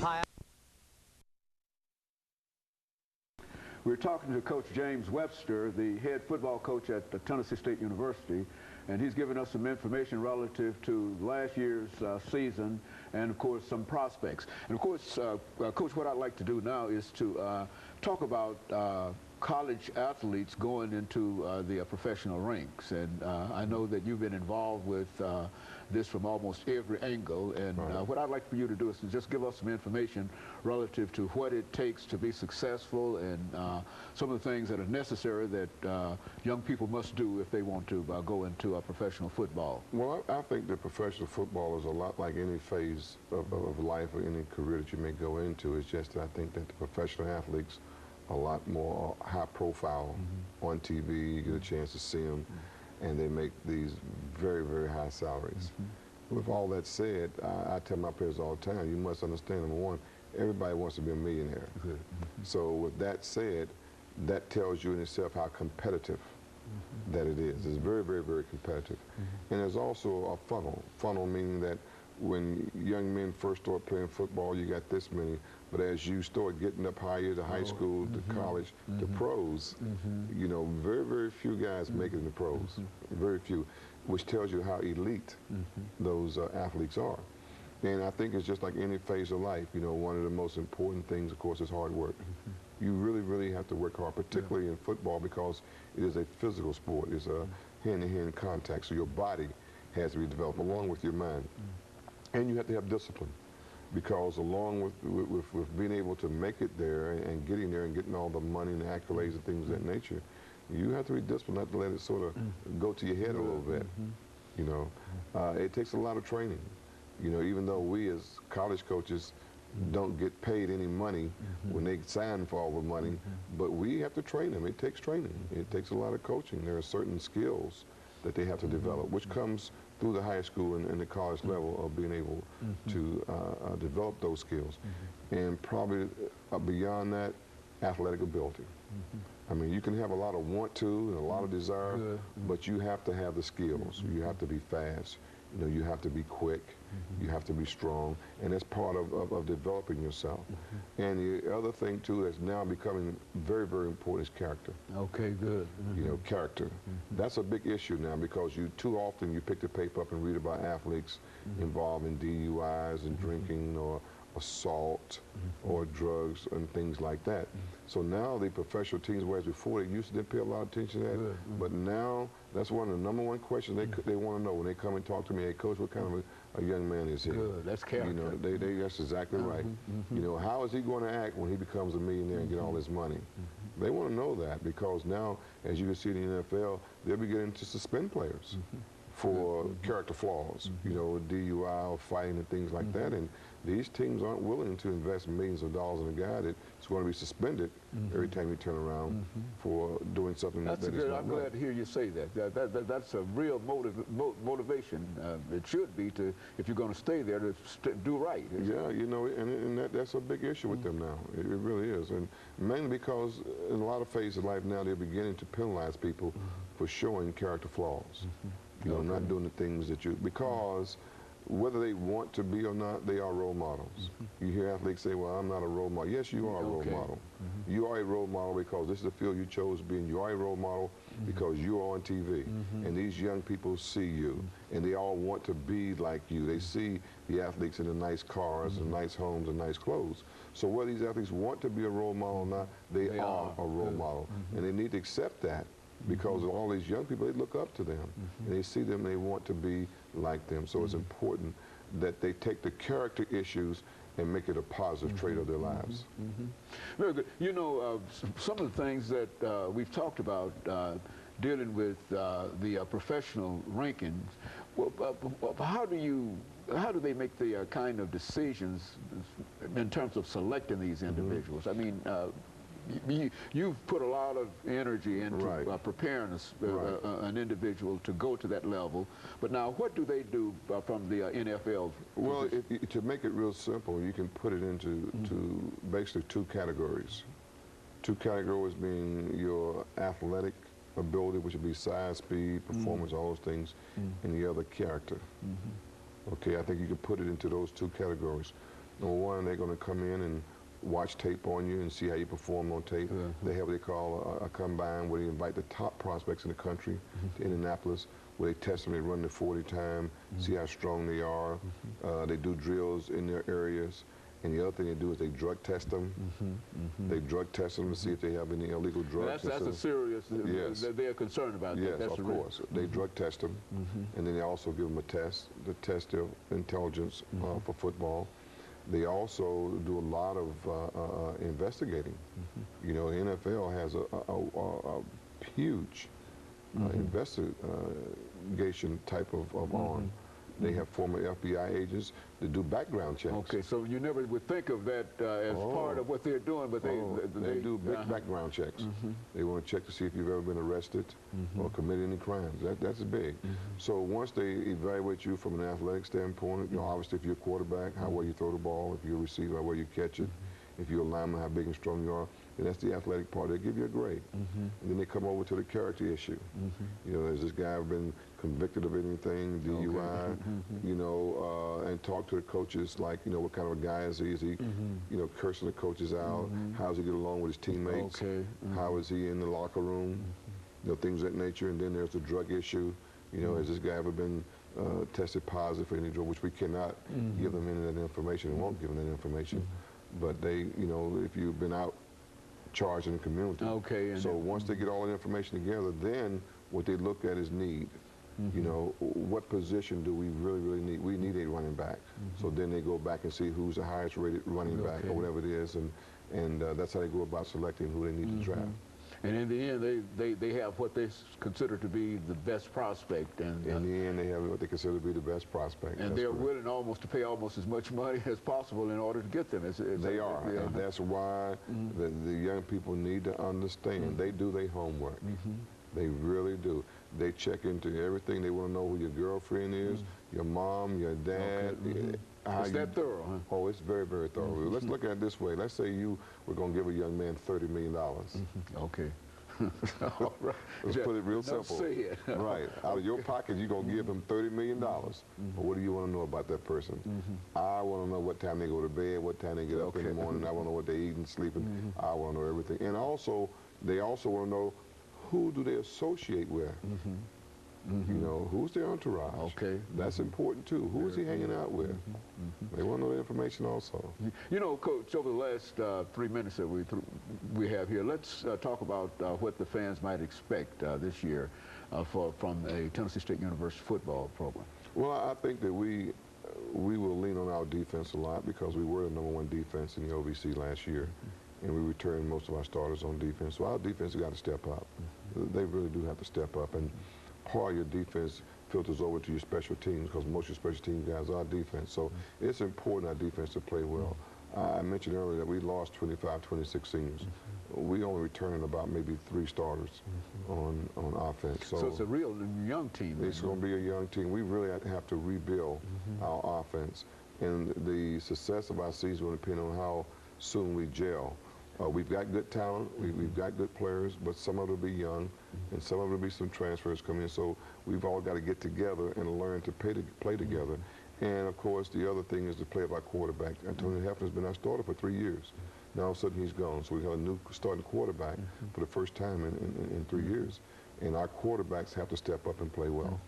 Hi. We're talking to Coach James Webster, the head football coach at Tennessee State University, and he's given us some information relative to last year's season and, of course, some prospects. And, of course, Coach, what I'd like to do now is to talk about college athletes going into the professional ranks. And I know that you've been involved with this from almost every angle. And what I'd like for you to do is to just give us some information relative to what it takes to be successful and some of the things that are necessary that young people must do if they want to go into professional football. Well, I think that professional football is a lot like any phase of life or any career that you may go into. It's just that I think that the professional athletes are a lot more high profile on TV. You get a chance to see them, and they make these very, very high salaries. With all that said, I tell my players all the time, you must understand, number one, everybody wants to be a millionaire. So with that said, that tells you in itself how competitive that it is. It's very, very, very competitive. And there's also a funnel. Funnel meaning that when young men first start playing football, you got this many. But as you start getting up higher to high school, to college, to pros, you know, very, very few guys make it in the pros. Very few, which tells you how elite those athletes are. And I think it's just like any phase of life. You know, one of the most important things, of course, is hard work. You really, really have to work hard, particularly in football, because it is a physical sport. It's a hand-to-hand contact, so your body has to be developed along with your mind. And you have to have discipline, because along with being able to make it there and getting there and getting all the money and the accolades and things of that nature, you have to be disciplined, not to let it sort of go to your head a little bit. You know, it takes a lot of training. You know, even though we as college coaches don't get paid any money when they sign for all the money, but we have to train them. It takes training. It takes a lot of coaching. There are certain skills that they have to develop, which comes through the high school and the college level of being able to develop those skills. And probably beyond that, athletic ability. I mean, you can have a lot of want to and a lot of desire, but you have to have the skills. You have to be fast. You know, you have to be quick. You have to be strong, and that's part of developing yourself. And the other thing too that's now becoming very, very important is character. Okay, good. You know, character. That's a big issue now, because too often you pick the paper up and read about athletes involved in DUIs and drinking or assault or drugs and things like that. So now the professional teams, whereas before they used to didn't pay a lot of attention to that, but now that's one of the #1 questions they want to know when they come and talk to me. Hey, Coach, what kind of a young man is he? Good, that's character. You know, that's exactly right. You know, how is he going to act when he becomes a millionaire and get all this money? They want to know that, because now, as you can see in the NFL, they'll be getting to suspend players for character flaws, you know, DUI or fighting and things like that. And these teams aren't willing to invest millions of dollars in a guy that's going to be suspended every time you turn around for doing something that is not right. I'm glad to hear you say that. That's a real motivation. It should be, to, if you're going to stay there, to do right. Yeah, you know, and that's a big issue with them now. It really is. And mainly because in a lot of phases of life now, they're beginning to penalize people for showing character flaws. You know, not doing the things that because whether they want to be or not, they are role models. You hear athletes say, well, I'm not a role model. Yes, you are a role model. You are a role model because this is the field you chose to be in. You are a role model because you are on TV. And these young people see you, and they all want to be like you. They see the athletes in the nice cars and nice homes and nice clothes. So whether these athletes want to be a role model or not, they are a role model. And they need to accept that, because all these young people, they look up to them, and they see them, and they want to be like them. So it's important that they take the character issues and make it a positive trait of their lives. Very good. You know, some of the things that we've talked about dealing with the professional rankings, how do they make the kind of decisions in terms of selecting these individuals? I mean, you've put a lot of energy into preparing an individual to go to that level, but now what do they do from the NFL? Well, to make it real simple, you can put it into basically 2 categories. 2 categories being your athletic ability, which would be size, speed, performance, all those things, and the other character. Okay, I think you can put it into those 2 categories. Number one, they're going to come in and watch tape on you and see how you perform on tape. They have what they call a combine where they invite the top prospects in the country to Indianapolis, where they test them, they run the 40 time, see how strong they are. They do drills in their areas. And the other thing they do is they drug test them. They drug test them to see if they have any illegal drugs. That's a serious, yes. They're concerned about that. Yes, That's of course. They drug test them, and then they also give them a test to test their intelligence for football. They also do a lot of investigating. You know, the NFL has a huge investigation type of arm. They have former FBI agents that do background checks. Okay, so you never would think of that as part of what they're doing, but they do big background checks. They want to check to see if you've ever been arrested or committed any crimes. That's big. So once they evaluate you from an athletic standpoint, you know, obviously if you're a quarterback, how well you throw the ball, if you're a receiver, how well you catch it, if you're a lineman, how big and strong you are, and that's the athletic part. They give you a grade. And then they come over to the character issue. You know, has this guy been convicted of anything, DUI, you know, and talk to the coaches like, you know, what kind of a guy is he? Is he, you know, cursing the coaches out? How does he get along with his teammates? How is he in the locker room? You know, things of that nature. And then there's the drug issue. You know, has this guy ever been tested positive for any drug, which we cannot give them any of that information and won't give them that information. But they, you know, if you've been out charged in the community. So once they get all that information together, then what they look at is need. You know, what position do we really need? We need a running back. So then they go back and see who's the highest rated running back or whatever it is, and that's how they go about selecting who they need to draft. And in the end, they have what they consider to be the best prospect. And in the end, they have what they consider to be the best prospect. And they're willing almost to pay almost as much money as possible in order to get them. They are, and that's why the young people need to understand. They do their homework. They really do. They check into everything. They want to know who your girlfriend is, your mom, your dad. It's that thorough, huh? Oh, it's very, very thorough. Let's look at it this way. Let's say you were going to give a young man $30 million. Okay. All right. Let's put it real simple. Say it. Right. Out of your pocket, you're going to give him $30 million. But what do you want to know about that person? I want to know what time they go to bed, what time they get up in the morning. I want to know what they eat and sleeping. I want to know everything. And also, they also want to know who do they associate with. You know, who's their entourage? That's important too. Who is he hanging out with? They want to know the information also. You know, Coach, over the last 3 minutes that we have here, let's talk about what the fans might expect this year from a Tennessee State University football program. Well, I think that we will lean on our defense a lot because we were the #1 defense in the OVC last year, and we returned most of our starters on defense. So our defense has got to step up. They really do have to step up. And part of your defense filters over to your special teams because most of your special team guys are defense. So it's important our defense to play well. I mentioned earlier that we lost 25, 26 seniors. We only returning about maybe 3 starters on offense. So it's a real young team. It's going to be a young team. We really have to rebuild our offense. And the success of our season will depend on how soon we gel. We've got good talent, we've got good players, but some of it will be young, and some of it will be some transfers coming in. So we've all got to get together and learn to play together. And of course, the other thing is to play of our quarterback. Antonio Hefner's been our starter for 3 years. Now all of a sudden he's gone, so we have a new starting quarterback for the first time in 3 years. And our quarterbacks have to step up and play well.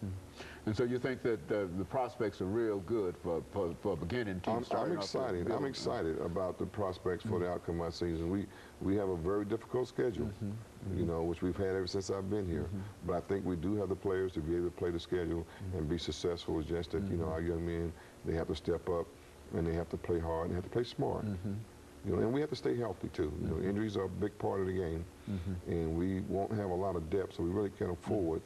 And so you think that the prospects are real good for beginning teams? I'm excited. I'm excited about the prospects for the outcome of our season. We have a very difficult schedule, you know, which we've had ever since I've been here. But I think we do have the players to be able to play the schedule and be successful. It's just that, you know, our young men, they have to step up and they have to play hard and they have to play smart. You know, and we have to stay healthy too. You know, injuries are a big part of the game, and we won't have a lot of depth, so we really can't afford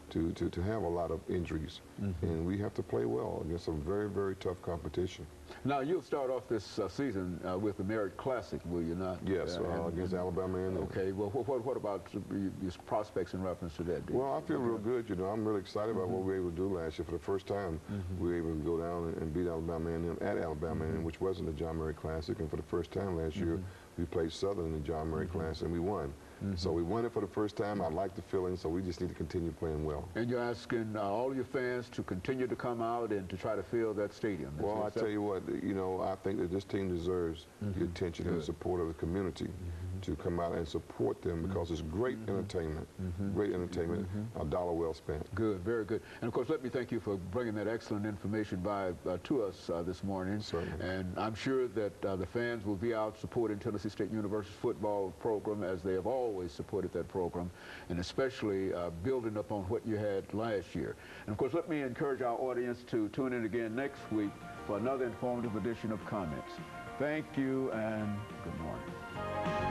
to have a lot of injuries. And we have to play well against some very, very tough competition. Now, you'll start off this season with the Merit Classic, will you not? Yes, against Alabama. Okay, well, what about your prospects in reference to that? Well, I feel real good. You know, I'm really excited about what we were able to do last year. For the first time, we were able to go down and beat Alabama at Alabama, which wasn't the John Murray Classic. And for the first time last year, we played Southern in the John Murray Classic, and we won. So we won it for the first time. I like the feeling, so we just need to continue playing well. And you're asking all your fans to continue to come out and to try to fill that stadium. Well, I tell you what, you know, I think that this team deserves the attention and support of the community to come out and support them, because it's great entertainment, a dollar well spent. Good, very good. And of course, let me thank you for bringing that excellent information to us this morning. Certainly. And I'm sure that the fans will be out supporting Tennessee State University's football program, as they have always supported that program, and especially building up on what you had last year. And of course, let me encourage our audience to tune in again next week for another informative edition of Comments. Thank you and good morning.